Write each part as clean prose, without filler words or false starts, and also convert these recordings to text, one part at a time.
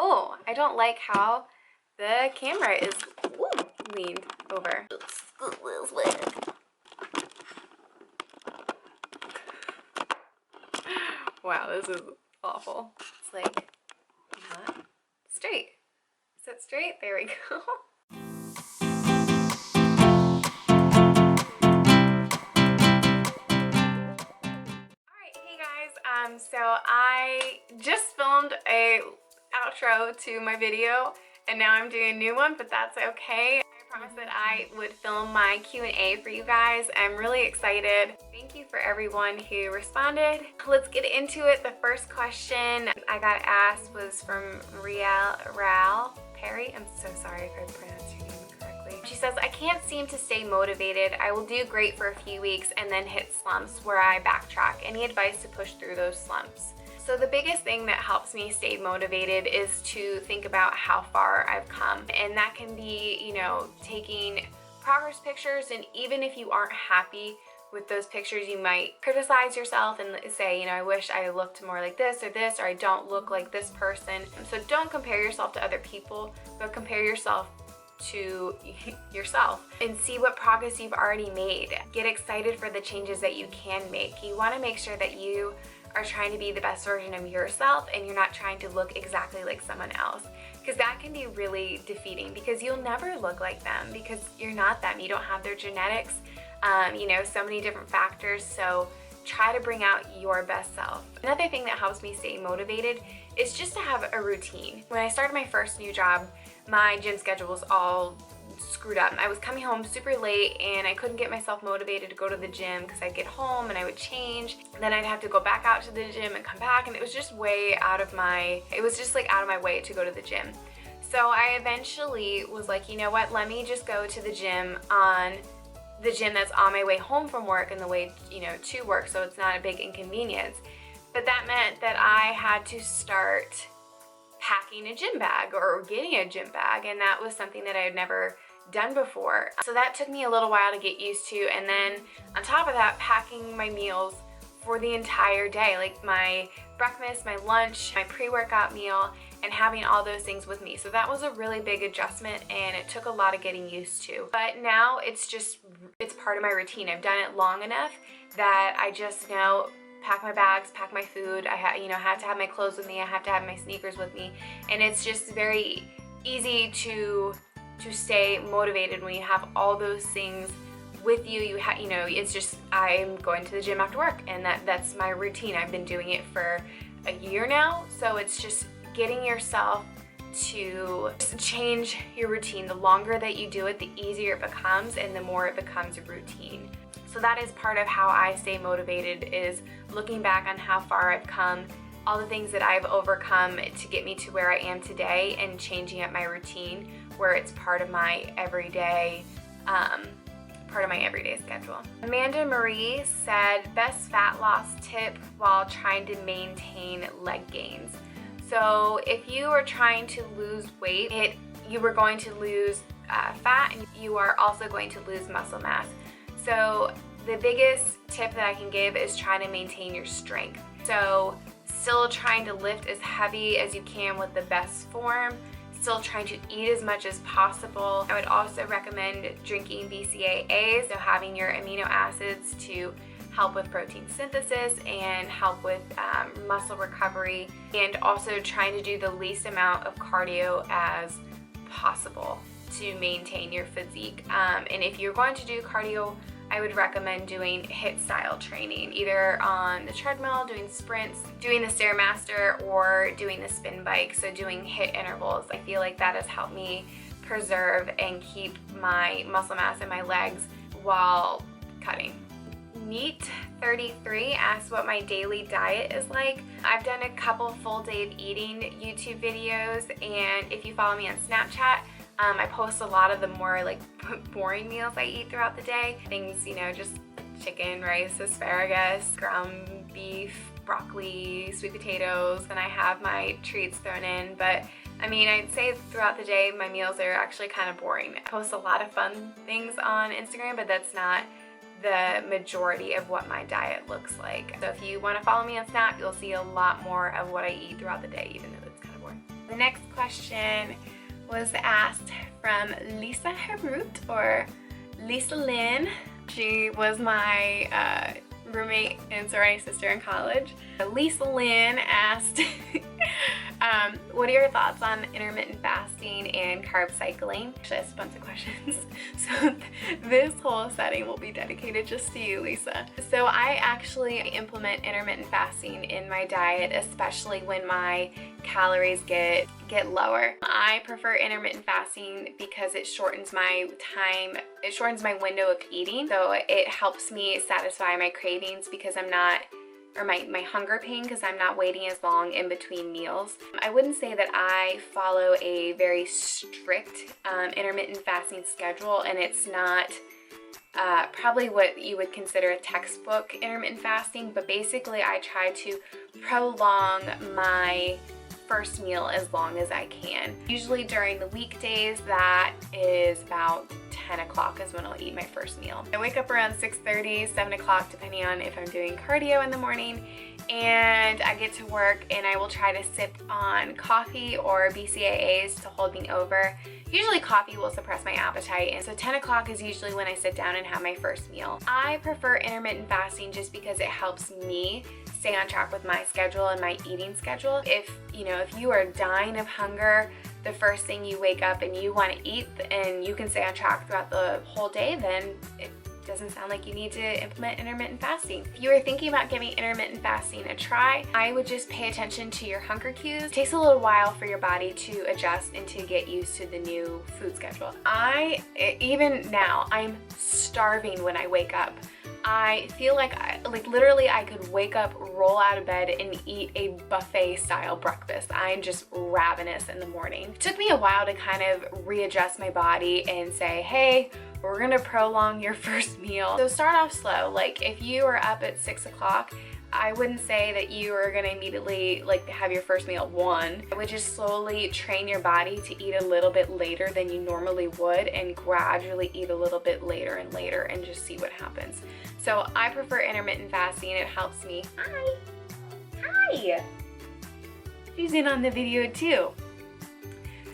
Oh, I don't like how the camera is leaned over. Wow, this is awful. It's like not straight. Sit straight. There we go. So I just filmed a outro to my video and now I'm doing a new one, but that's okay. I promised that I would film my Q&A for you guys. I'm really excited. Thank you for everyone who responded. Let's get into it. The first question I got asked was from Ral Perry. I'm so sorry if I pronounced your name incorrectly. She says, I can't seem to stay motivated. I will do great for a few weeks and then hit slumps where I backtrack. Any advice to push through those slumps? So the biggest thing that helps me stay motivated is to think about how far I've come. And that can be, you know, taking progress pictures, and even if you aren't happy with those pictures, you might criticize yourself and say, you know, I wish I looked more like this, or I don't look like this person. So don't compare yourself to other people, but compare yourself to yourself and see what progress you've already made. Get excited for the changes that you can make. You want to make sure that you are trying to be the best version of yourself and you're not trying to look exactly like someone else, because that can be really defeating, because you'll never look like them because you're not them. You don't have their genetics, you know, so many different factors. So try to bring out your best self. Another thing that helps me stay motivated is just to have a routine. When I started my first new job, my gym schedule was all screwed up. I was coming home super late and I couldn't get myself motivated to go to the gym because I'd get home and I would change. Then I'd have to go back out to the gym and come back, and it was just way out of my, it was just like out of my way to go to the gym. So I eventually was like, you know what, let me just go to the gym that's on my way home from work and the way, you know, to work, so it's not a big inconvenience. But that meant that I had to start packing a gym bag or getting a gym bag, and that was something that I had never done before. So that took me a little while to get used to, and then on top of that, packing my meals for the entire day, like my breakfast, my lunch, my pre-workout meal, and having all those things with me. So that was a really big adjustment and it took a lot of getting used to. But now it's part of my routine. I've done it long enough that I just know pack my bags, pack my food. I have to have my clothes with me. I have to have my sneakers with me, and it's just very easy to stay motivated when you have all those things with you. You know, it's just, I'm going to the gym after work, and that's my routine. I've been doing it for a year now, so it's just getting yourself to change your routine. The longer that you do it, the easier it becomes, and the more it becomes a routine. So that is part of how I stay motivated, is looking back on how far I've come, all the things that I've overcome to get me to where I am today, and changing up my routine where it's part of my everyday schedule. Amanda Marie said, best fat loss tip while trying to maintain leg gains. So if you are trying to lose weight, you are going to lose fat, and you are also going to lose muscle mass. So the biggest tip that I can give is trying to maintain your strength. So still trying to lift as heavy as you can with the best form, still trying to eat as much as possible. I would also recommend drinking BCAAs, so having your amino acids to help with protein synthesis and help with muscle recovery, and also trying to do the least amount of cardio as possible to maintain your physique. And if you're going to do cardio, I would recommend doing HIIT style training, either on the treadmill, doing sprints, doing the Stairmaster, or doing the spin bike, so doing HIIT intervals. I feel like that has helped me preserve and keep my muscle mass in my legs while cutting. Neat33 asks what my daily diet is like. I've done a couple full day of eating YouTube videos, and if you follow me on Snapchat, I post a lot of the more like boring meals I eat throughout the day. Things, you know, just chicken, rice, asparagus, ground beef, broccoli, sweet potatoes, and I have my treats thrown in. But I mean, I'd say throughout the day my meals are actually kind of boring. I post a lot of fun things on Instagram, but that's not the majority of what my diet looks like. So if you want to follow me on Snap, you'll see a lot more of what I eat throughout the day, even though it's kind of boring. The next question was asked from Lisa Harut, or Lisa Lynn. She was my roommate and sorority sister in college. Lisa Lynn asked, what are your thoughts on intermittent fasting and carb cycling? Actually, that's a bunch of questions. So this whole setting will be dedicated just to you, Lisa. So I actually implement intermittent fasting in my diet, especially when my calories get lower. I prefer intermittent fasting because it shortens my time, it shortens my window of eating. So it helps me satisfy my cravings because I'm not, or my hunger pain, because I'm not waiting as long in between meals. I wouldn't say that I follow a very strict intermittent fasting schedule, and it's not probably what you would consider a textbook intermittent fasting, but basically I try to prolong my first meal as long as I can. Usually during the weekdays, that is about 10 o'clock is when I'll eat my first meal. I wake up around 6:30, 7 o'clock, depending on if I'm doing cardio in the morning, and I get to work and I will try to sip on coffee or BCAAs to hold me over. Usually coffee will suppress my appetite, and so 10 o'clock is usually when I sit down and have my first meal. I prefer intermittent fasting just because it helps me stay on track with my schedule and my eating schedule. If you are dying of hunger the first thing you wake up and you want to eat and you can stay on track throughout the whole day, then it doesn't sound like you need to implement intermittent fasting. If you are thinking about giving intermittent fasting a try, I would just pay attention to your hunger cues. It takes a little while for your body to adjust and to get used to the new food schedule. Even now, I'm starving when I wake up. I feel like literally I could wake up, roll out of bed, and eat a buffet style breakfast. I'm just ravenous in the morning. It took me a while to kind of readjust my body and say, hey, we're gonna prolong your first meal. So start off slow. Like if you are up at 6 o'clock, I wouldn't say that you are gonna immediately have your first meal at 1. I would just slowly train your body to eat a little bit later than you normally would, and gradually eat a little bit later and later, and just see what happens. So I prefer intermittent fasting. It helps me. Hi! She's in on the video too.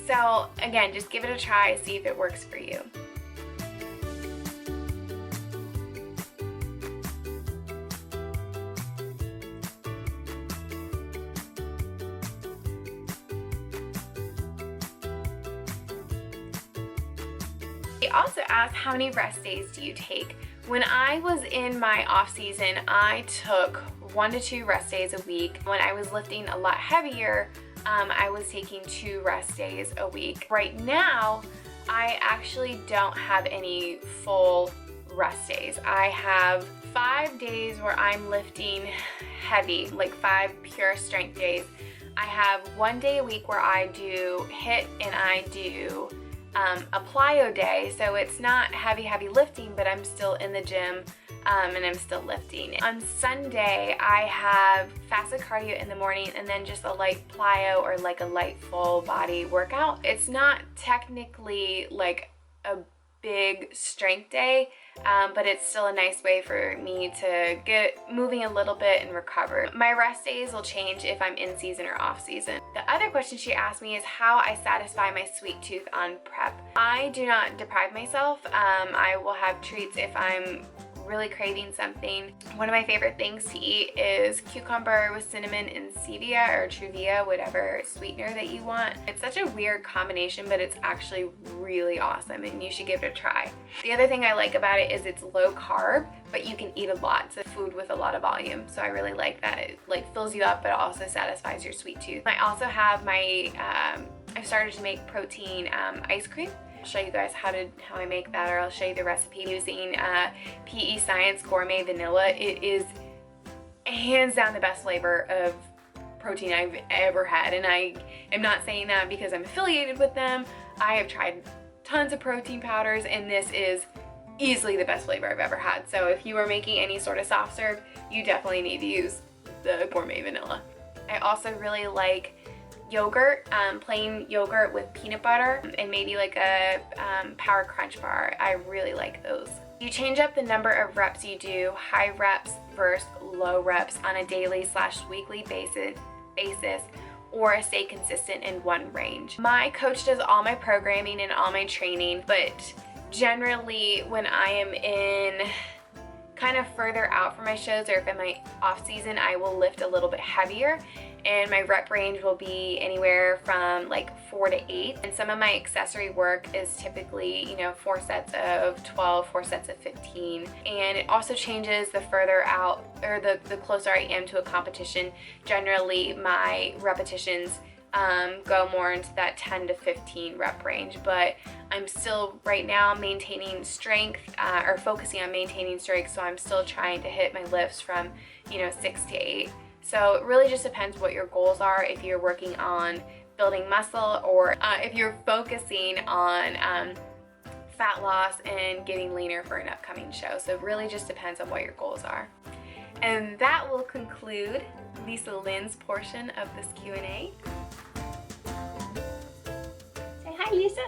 So again, just give it a try, see if it works for you. He also asked, how many rest days do you take? When I was in my off season, I took 1 to 2 rest days a week. When I was lifting a lot heavier, I was taking 2 rest days a week. Right now, I actually don't have any full rest days. I have 5 days where I'm lifting heavy, like 5 pure strength days. I have 1 day a week where I do HIIT and I do a plyo day, so it's not heavy lifting, but I'm still in the gym and I'm still lifting. On Sunday, I have fasted cardio in the morning and then just a light plyo or like a light full body workout. It's not technically like a big strength day, but it's still a nice way for me to get moving a little bit and recover. My rest days will change if I'm in season or off season. The other question she asked me is how I satisfy my sweet tooth on prep. I do not deprive myself. I will have treats if I'm really craving something. One of my favorite things to eat is cucumber with cinnamon and stevia or Truvia, whatever sweetener that you want. It's such a weird combination, but it's actually really awesome and you should give it a try. The other thing I like about it is it's low carb, but you can eat a lot. It's a food with a lot of volume, so I really like that. It fills you up, but also satisfies your sweet tooth. I also have my, I've started to make protein ice cream. I'll show you guys how I make that, or I'll show you the recipe using PE Science Gourmet Vanilla. It is hands down the best flavor of protein I've ever had, and I am not saying that because I'm affiliated with them. I have tried tons of protein powders, and this is easily the best flavor I've ever had. So if you are making any sort of soft serve, you definitely need to use the Gourmet Vanilla. I also really like yogurt, plain yogurt with peanut butter, and maybe like a Power Crunch bar. I really like those. You change up the number of reps you do, high reps versus low reps, on a daily/weekly basis or stay consistent in one range. My coach does all my programming and all my training, but generally when I am in kind of further out from my shows, or if in my off season, I will lift a little bit heavier, and my rep range will be anywhere from like 4 to 8. And some of my accessory work is typically, you know, 4 sets of 12, 4 sets of 15. And it also changes the further out, or the closer I am to a competition. Generally, my repetitions go more into that 10 to 15 rep range, but I'm still right now maintaining strength, or focusing on maintaining strength, so I'm still trying to hit my lifts from, you know, 6 to 8. So it really just depends what your goals are, if you're working on building muscle, or if you're focusing on fat loss and getting leaner for an upcoming show. So it really just depends on what your goals are. And that will conclude Lisa Lynn's portion of this Q&A. Say hi, Lisa.